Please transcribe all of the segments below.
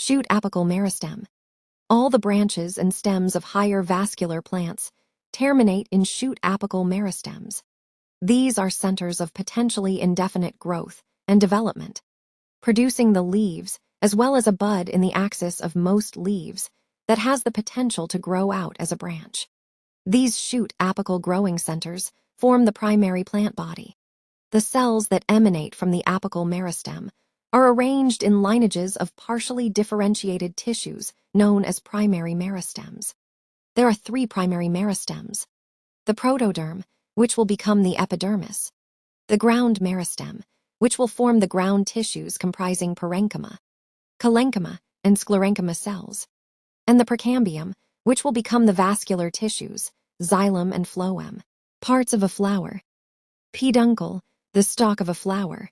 Shoot apical meristem. All the branches and stems of higher vascular plants terminate in shoot apical meristems. These are centers of potentially indefinite growth and development, producing the leaves as well as a bud in the axis of most leaves that has the potential to grow out as a branch. These shoot apical growing centers form the primary plant body. The cells that emanate from the apical meristem are arranged in lineages of partially differentiated tissues known as primary meristems. There are 3 primary meristems: the protoderm, which will become the epidermis; the ground meristem, which will form the ground tissues comprising parenchyma, collenchyma, and sclerenchyma cells; and the precambium, which will become the vascular tissues, xylem and phloem. Parts of a flower. Peduncle, the stalk of a flower.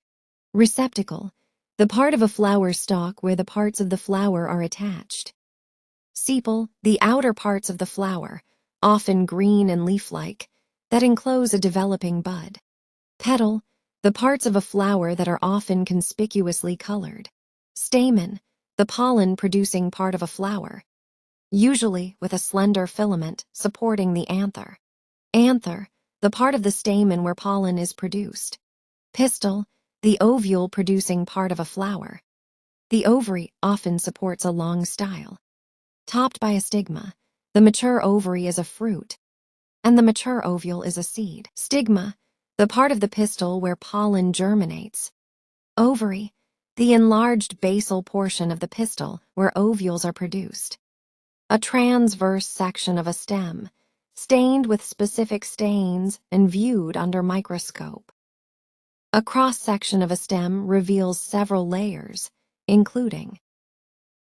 Receptacle, the part of a flower stalk where the parts of the flower are attached. Sepal, the outer parts of the flower, often green and leaf-like, that enclose a developing bud. Petal, the parts of a flower that are often conspicuously colored. Stamen, the pollen-producing part of a flower, usually with a slender filament supporting the anther. Anther, the part of the stamen where pollen is produced. Pistil, the ovule-producing part of a flower. The ovary often supports a long style. Topped by a stigma, the mature ovary is a fruit, and the mature ovule is a seed. Stigma, the part of the pistil where pollen germinates. Ovary, the enlarged basal portion of the pistil where ovules are produced. A transverse section of a stem, stained with specific stains and viewed under microscope. A cross-section of a stem reveals several layers, including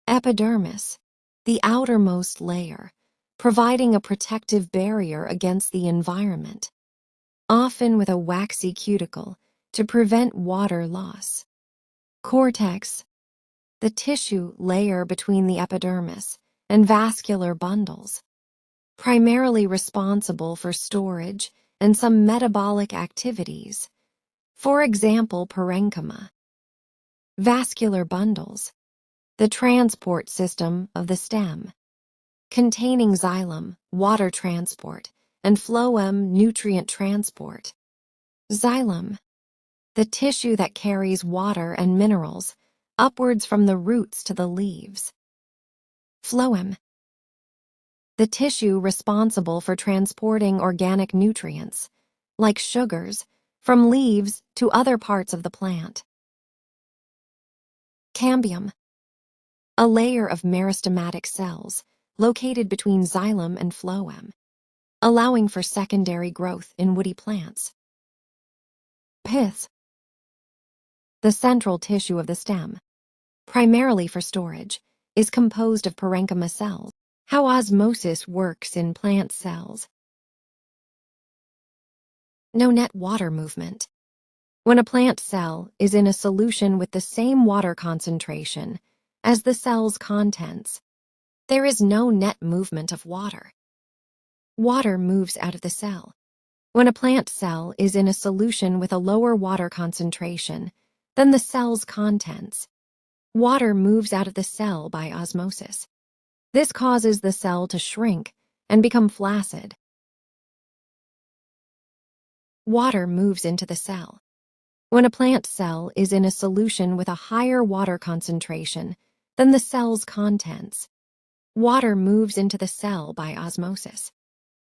epidermis, the outermost layer, providing a protective barrier against the environment, often with a waxy cuticle to prevent water loss. Cortex, the tissue layer between the epidermis and vascular bundles, primarily responsible for storage and some metabolic activities, for example, parenchyma. Vascular bundles, the transport system of the stem, containing xylem, water transport, and phloem, nutrient transport. Xylem, the tissue that carries water and minerals upwards from the roots to the leaves. Phloem, the tissue responsible for transporting organic nutrients, like sugars, from leaves to other parts of the plant. Cambium, a layer of meristematic cells located between xylem and phloem, allowing for secondary growth in woody plants. Pith, the central tissue of the stem, primarily for storage, is composed of parenchyma cells. How osmosis works in plant cells. No net water movement. When a plant cell is in a solution with the same water concentration as the cell's contents, there is no net movement of water. Water moves out of the cell. When a plant cell is in a solution with a lower water concentration than the cell's contents, water moves out of the cell by osmosis. This causes the cell to shrink and become flaccid. Water moves into the cell. When a plant cell is in a solution with a higher water concentration than the cell's contents, water moves into the cell by osmosis.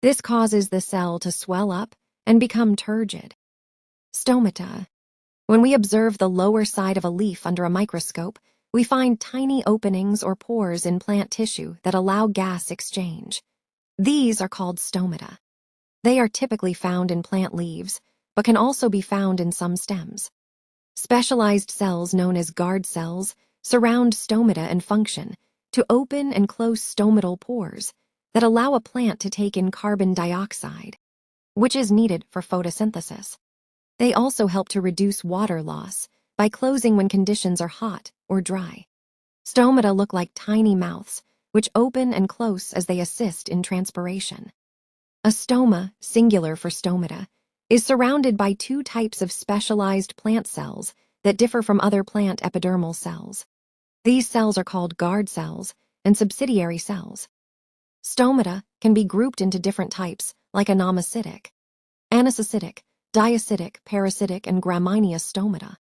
This causes the cell to swell up and become turgid. Stomata. When we observe the lower side of a leaf under a microscope, we find tiny openings or pores in plant tissue that allow gas exchange. These are called stomata. They are typically found in plant leaves, but can also be found in some stems. Specialized cells known as guard cells surround stomata and function to open and close stomatal pores that allow a plant to take in carbon dioxide, which is needed for photosynthesis. They also help to reduce water loss by closing when conditions are hot or dry. Stomata look like tiny mouths, which open and close as they assist in transpiration. A stoma, singular for stomata, is surrounded by 2 types of specialized plant cells that differ from other plant epidermal cells. These cells are called guard cells and subsidiary cells. Stomata can be grouped into different types, like anomocytic, anisocytic, diacytic, parasitic, and gramineous stomata.